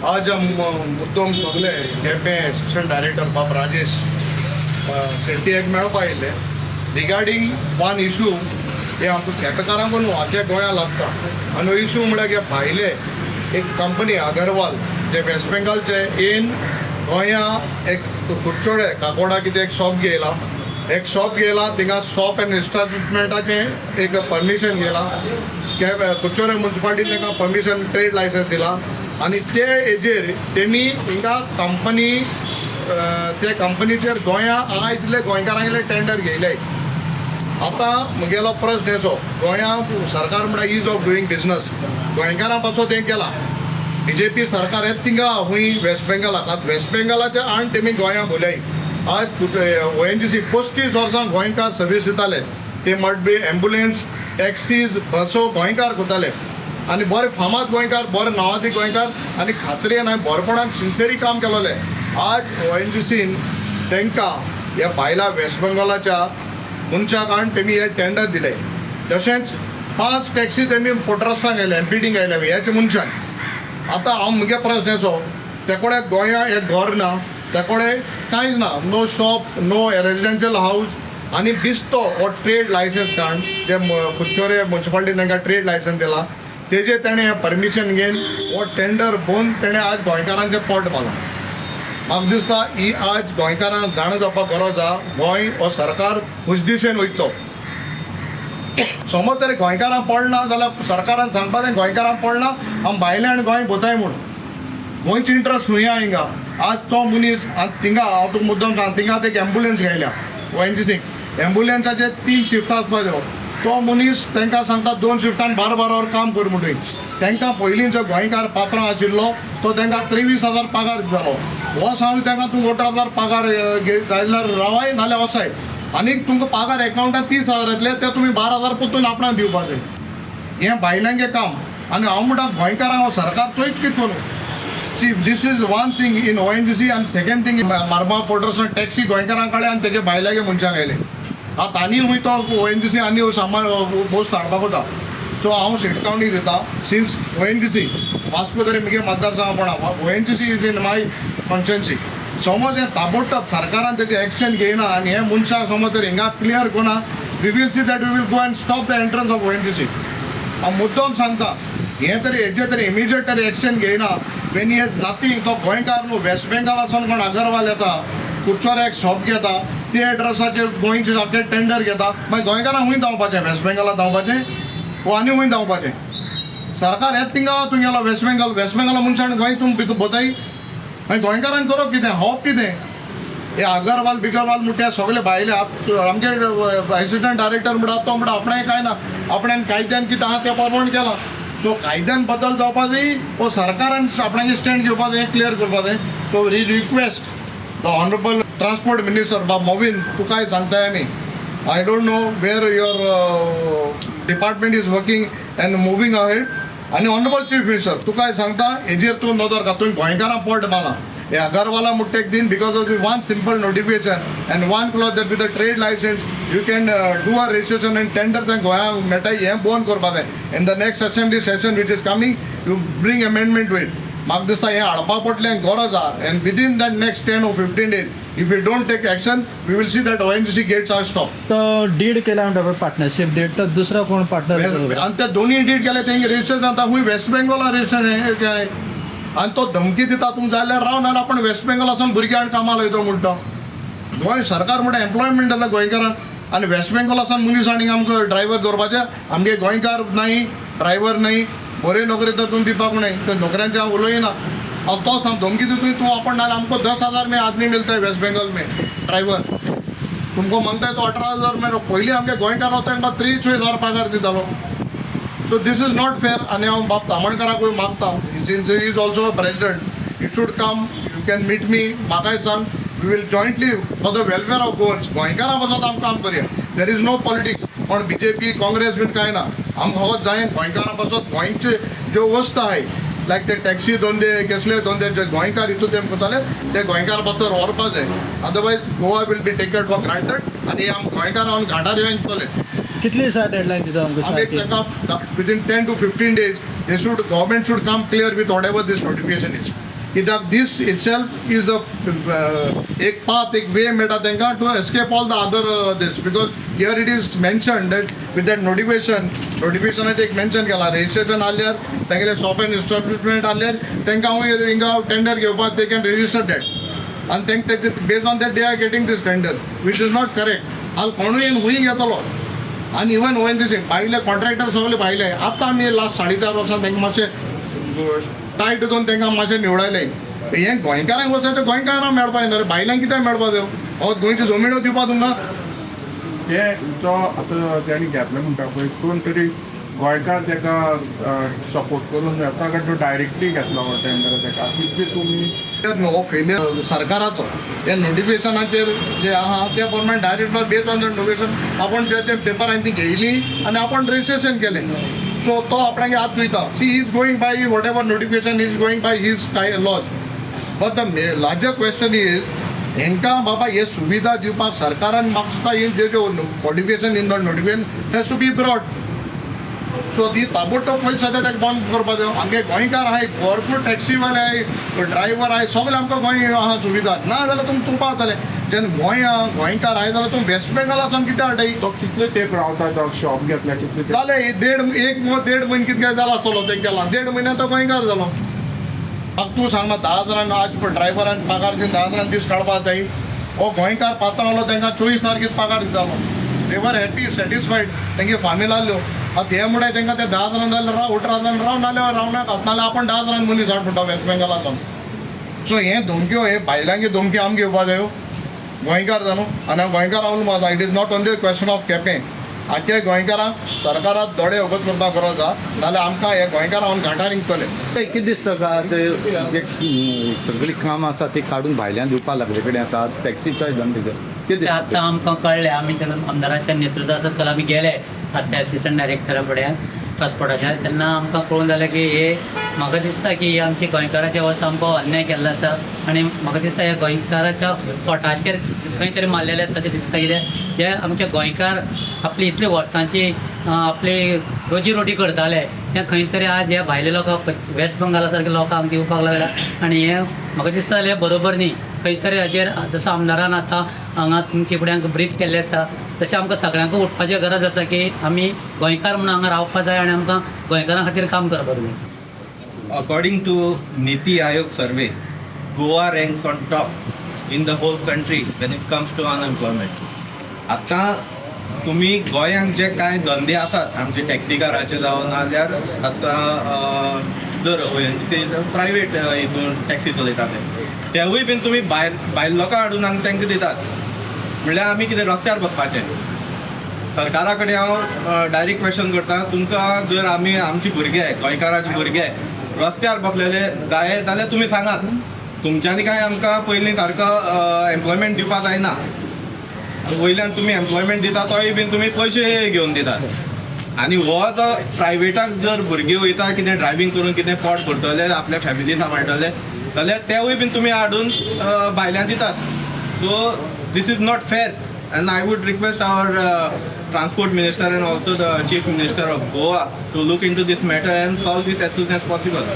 आज हम मुद्दम सगळे केपें असिस्टंट डायरेक्टर बाब राजेश शेट्टी एक मेळपा आयिल्ले रिगार्डींग वन इशू हे आमकां केपेकारांक न्हू आख्या गोंयांत लागता आनी हो इशू म्हळ्यार हे भायले एक कंपनी अगरवाल जे वेस्ट बेंगॉलचे येवन गोंया एक कुडचोडे काकोडा कितें एक शॉप घेयला थिंगा शॉप एंड एस्टाब्लिशमेंटाचें एक परमिशन घेयला कुडचोडे म्युन्सिपालिटीन तांकां परमिशन ट्रेड लायसन्स दिला आनी ते हेजेर तेमी हिंगा कंपनी ते कंपनीचेर गोंया हांगा इतले गोंयकारांगेले टेंडर घेयले आतां मुगेलो प्रश्न हेचो गोंया सरकार म्हळ्यार ईज ऑफ डुईंग बिजनस गोंयकारां पासो तें केलां BJP सरकार येत थिंगा हूंय वेस्ट बेंगॉलाक आतां वेस्ट बेंगॉलाचे आण तेमी गोंया बोल्याय आज ONGC 35 वर्सां गोंयकार सर्वीस दिताले ते मट बी एम्बुलन्स टॅक्सीज बसो गोंयकार करताले आनी बरे फामाद गोंयकार बरे नांवादी गोंयकार आनी खात्रेन हांवें बरेपणान सिन्सियरी काम केलोलें आज ONGCन तांकां ह्या भायल्या वेस्ट बेंगॉलाच्या मनशाक आण तेमी हे टेंडर दिले तशेंच 5 टॅक्सी तेमी पोर्टरस्टांक गेले MPDक गेले ह्याचे मनशान आतां हांव मुगे प्रश्न हेचो ते कोडे गोंया एक घर ना ते कोडे कांयच ना no shop no residential house आनी बिस्तो हो ट्रेड लायसन्स काण जे कुडचोरे म्युन्सिपालिटीन तांकां ट्रेड लायसन्स दिला तेजे तेणें परमिशन घेवन हो टेंडर भोवन तेणें आज गोंयकारांचें पोट मारलां म्हाका दिसता ही आज गोंयकारांक जाण जावपाक गरज आहा गोंय हो सरकार उजदिशेन वयतलो समज तरी गोंयकारांक पडना जाल्यार सरकारान सांगपा तें गोंयकारांक पडना आमी भायले आनी गोंय भोंवताय म्हूण गोंयची इंट्रस्ट हुंया हिंगा आज तो मनीस थिंगा हांव तुका मुद्दम सांग थिंगा एक एम्बुलन्स घायल्या ONGCक एम्बुलन्साचे 3 शिफ्ट आसपा जाय तो मनीस तांकां सांगता 2 शिफ्टान 12 वर काम कर म्हणून तांकां पयलीं जो गोंयकार पात्रांव आशिल्लो तो तांकां 23,000 पगार दितालो हो सांग तांकां तूं 18,000 पगार जाल्यार रावाय नाल्यार वसाय आनीक तुमकां पगार एकावंटान 30,000 येतले ते तुमी 12,000 परतून आपणाक दिवपाचें हें भायल्यांचें काम आनी हांव म्हणटा गोंयकारांक हो सरकार चोयत कितें करूं सी this is one thing in ONGC आनी सेकेंड थिंग मारबा पोर्टर्सान टॅक्सी गोंयकारां कडेन आनी तेजे भायल्यागे मनशांक आयले आतां आनी हूंय तो ONGC आनी सामान पोस्ट हाडपाक वता सो हांव शिटकावणी दिता सिन्स ONGC वास्को तरी मुगे मतदारसंघ ONGC is in my constituency समज हें ताबडतोब सरकारान तेजें एक्शन घेयना आनी हे मनशाक समज तर हिंगा क्लियर कोना we will see that we will go and stop the entrance of ONGC हांव मुद्दम सांगता हें तरी हेजेर तरी इमिजिएट तरी एक्शन घेयना वेन ही हेज नथींग तो गोंयकार न्हू वेस्ट बेंगॉलासून कोण अगरवाल येता कुडचोऱ्याक शॉप घेता ते एड्रेसाचेर गोंयचे सारके टेंडर घेता मागीर गोंयकारांक हूंय धांवपाचें वेस्ट बेंगॉलाक धांवपाचें वो आनी हूंय धांवपाचें सरकार येत थिंगा तूं गेलो वेस्ट बेंगॉला मनशान गोंय तूं भितर भोंवताय मागीर गोंयकारांक करप कितें होप कितें हे अगरवाल बिगरवाल म्हणटा सगळे भायले आमचे असिस्टंट डायरेक्टर म्हणटा तो म्हणटा आपणाय कांय ना आपणान कायद्यान कितें आहा तें परवण केलां सो कायद्यान बदल जावपा जाय वो सरकारान आपणाचें स्टँड घेवपा जाय क्लियर करपा जाय so we request the honourable transport minister बाब मोविन तुकाय सांगताय आमी I don't know where your department is working and moving ahead आनी ऑनरेबल चीफ मिनिस्टर तुकाय सांगता हेजेर तूं नदर घाल तुवें गोंयकारां पोट मारला हे अगरवाला म्हणटा एक दिन because of one simple notification and one clause that with the trade licence you can do a registration and tender तें गोंयांक मेळटाय हें बंद करपा जाय in the next assembly session which is coming you bring amendment to it म्हाका दिसता हें हाडपा पडलें गरज आहा and within that next 10 or 15 days if you don't take action we will see that ONGC gates are stop तो did केला म्हणटा पार्टनरशिप डीड तो दुसरा कोण पार्टनर आनी ते दोनी डीड केले तेंगे रजिस्टर जाता हूंय वेस्ट बेंगॉला रजिस्टर आनी तो धमकी दिता तुमकां जाल्यार राव नाल्यार आपण वेस्ट बेंगॉलासून भुरग्यां कामां लायतो म्हणटा गोंय सरकार म्हणटा एम्प्लॉयमेंट आतां गोंयकारांक आनी वेस्ट बेंगॉलासून मनीस आनी आमकां ड्रायव्हर दवरपाचे आमगे गोंयकार नाय ड्रायव्हर नाय बरे नोकरी तातूंत दिवपाक नाय ते नोकऱ्यांचे हांव उलयना हांव तो सांग धमकी दितूय तूं आपण नाल्यार आमको 10,000 में आदमी मिलता है वेस्ट बेंगॉल में ड्रायव्हर तुमको मागताय तो 18,000 में पयलीं आमगे गोंयकार होता तांकां 43,000 पगार दितालो so this is not fair आनी हांव बाब तामणकाराकूय मागता since he is also president you should come you can meet me म्हाकाय सांग we will jointly for the welfare of Goans गोंयकारां पासत आमी काम करया देर इज नो पॉलिटिक्स पण BJP काँग्रेस बीन कांय ना आमकां हो जाय गोंयकारां पासत गोंयचे ज्यो वस्त आहाय लायक ते टॅक्सी धंदे कसले धंदे जे गोंयकार हितून तेम करताले ते गोंयकार पासत व्हरपा जाय otherwise Goa will be taken for granted आनी आम गोंयकार हांव घाटार येवन चले कितली दिसा डेडलायन दिता आमकां within 10 to 15 days they should government should come clear with whatever this notification is. कित्याक दीस इटसेल्फ इज एक पाथ, एक वे मेळटा तांकां to escape all the other this, because here it is mention that with that नोटिफिकेशनाचें एक mention केलां registration आसल्यार तेंगेलें shop end establishment आसल्यार तांकां हिंगा टेंडर घेवपाक ते कॅन रेजिस्टर दॅट आनी तेंक based on that they are getting this tender which is not correct. हाल कोणूय येवन हुंय घेतलो आनी इवन ओएन जी सी भायले कॉन्ट्रॅक्टर सगळे भायले. आतां आमी लास्ट 4.5 वर्सां तांकां मातशें टायट करून तांकां मातशें निवडायलें. हें गोंयकारांक वचत तें गोंयकारांक मेळपाक न्हू रे, भायल्यांक कित्याक मेळपा जायो? हो गोंयच्यो जमिन्यो दिवपा तुमकां? हे जो आतां तेणी घेतले म्हणटा पळय कोण तरी गोंयकार ताका सपोर्ट करून ताका तो डायरेक्टली घेतलो हो टेंडर ताका कितले तुमी हो फेलियर सरकाराचो. हे नोटिफिकेशनाचेर जे आहा ते प्रमाणे direct based on that notification आपण त्याचे पेपरांनी ती घेयली आनी आपण रजिस्ट्रेशन केलें. सो तो आपणागे हात धुयता. She is going by whatever notification is going by his laws. But the larger question is हेंकां बाबा हे सुविधा दिवपाक सरकारान मागता हे जे modification in notification has to be broad. So ती ताबडतोब पयलीं सद्या ताका बंद करपा जाय. आमगे गोंयकार आहाय, भरपूर टॅक्सीवाले आहाय, ड्रायव्हर आहाय, सगळे आमकां गोंय आहा सुविधा. ना जाल्यार तुमी तुपा जाताले. जेन्ना गोंयकार आहाय जाल्यार तुमी वेस्ट बेंगॉला सावन कित्याक हाडटाय? तो कितले तेंप रावता तो शॉप घेतल्या कितले तेंप? जाले देड म्हयने कितें जाला आसतलो तें केला. 1.5 म्हयन्यान तो गोंयकार जालो. म्हाका तूं सांग 10,000 आज ड्रायव्हरान पगार दिवन 10,000 दीस काडपा जाय. हो गोंयकार पात्रांलो तांकां 24 तारखेक पगार दितालो. दे वर हॅपी सॅटिस्फायड. तेंगे फामील आसल्यो. आतां हे म्हणटा तांकां ते 10,000 जाल्यार राव, 18,000 राव, नाल्यार रावनाका. नाल्यार आपण 10,000 मनीस हाड म्हणटा वेस्ट बेंगॉला सावन. सो हे धमक्यो, हे भायल्यांगे धमकी आमकां घेवपा जायो गोंयकार जाणू. आनी गोंयकार हांव म्हणटा it is not only question of Quepem. आख्या गोंयकारांक सरकाराक दोळे उगत करपाक गरज आसा. नाल्यार आमकां हे गोंयकार हांव घांटार रिंगतले. कितें दिसता का जे सगळीं काम आसा ती काडून भायल्यान दिवपा लागले कडेन आसा टॅक्सीच्या धंदे कितें दिसता? आतां आमकां कळ्ळें, आमी जेन्ना आमदाराच्या नेतृत्वा सकयल आमी गेले आतां एसिस्टंट डायरेक्टरा कडेन ट्रान्सपोर्टाच्या, तेन्ना आमकां कळून जालें की हे म्हाका दिसता की हे आमचे गोंयकाराच्या हो सामको अन्याय केल्लो आसा. आनी म्हाका दिसता हे गोंयकाराच्या पोटाचेर खंय तरी मारलेलें आसा अशें दिसता. कितें जे आमचे गोंयकार आपली इतली वर्सांची आपली रोजी रोटी करताले तें खंय तरी आज हे भायले लोकांक वेस्ट बंगाला सारके लोकांक दिवपाक लागला. आनी हे म्हाका दिसता हे बरोबर न्ही. खंय तरी हाजेर जसो आमदारान आतां हांगा तुमचे फुड्यांक ब्रीफ केल्लें आसा तशें आमकां सगळ्यांक उठपाची गरज आसा की आमी गोंयकार म्हणून हांगा रावपा जाय आनी आमकां गोंयकारां खातीर काम करपाक जाय. According to Niti Aayog survey, Goa ranks on top in the whole country when it comes to unemployment. आता तुम्ही गोंयांत जे कांय धंदे आसात आमचे टॅक्सीकाराचे जावं नाल्यार आसा जर ONGC प्रायवेट हितून टॅक्सी चलयतात तेवूय बीन तुमी भायर लोकां हाडून हांगा तांकां दितात. म्हणल्यार आमी कितें रस्त्यार बसपाचें? सरकारा कडेन हांव डायरेक्ट क्वेश्चन करता, तुमकां जर आमी आमचे भुरगे गोंयकाराचे भुरगे रस्त्यार बसलेले जाय जाल्यार तुमी सांगात. तुमच्यांनी कांय आमकां पयलीं सारको एम्प्लॉयमेंट दिवपाक जायना. वयल्यान तुमी एम्प्लॉयमेंट दिता तोय बीन तुमी पयशे घेवन दितात. आनी हो जो प्रायवेटाक जर भुरगे वयता कितें ड्रायव्हिंग करून कितें पोट भरतले आपल्या फॅमिली सांबाळटले जाल्यार तेवूय बीन तुमी हाडून भायल्यान दितात. So this is not fair, and I would request our Transport Minister and also the Chief Minister of Goa to look into this matter and solve this as soon as possible.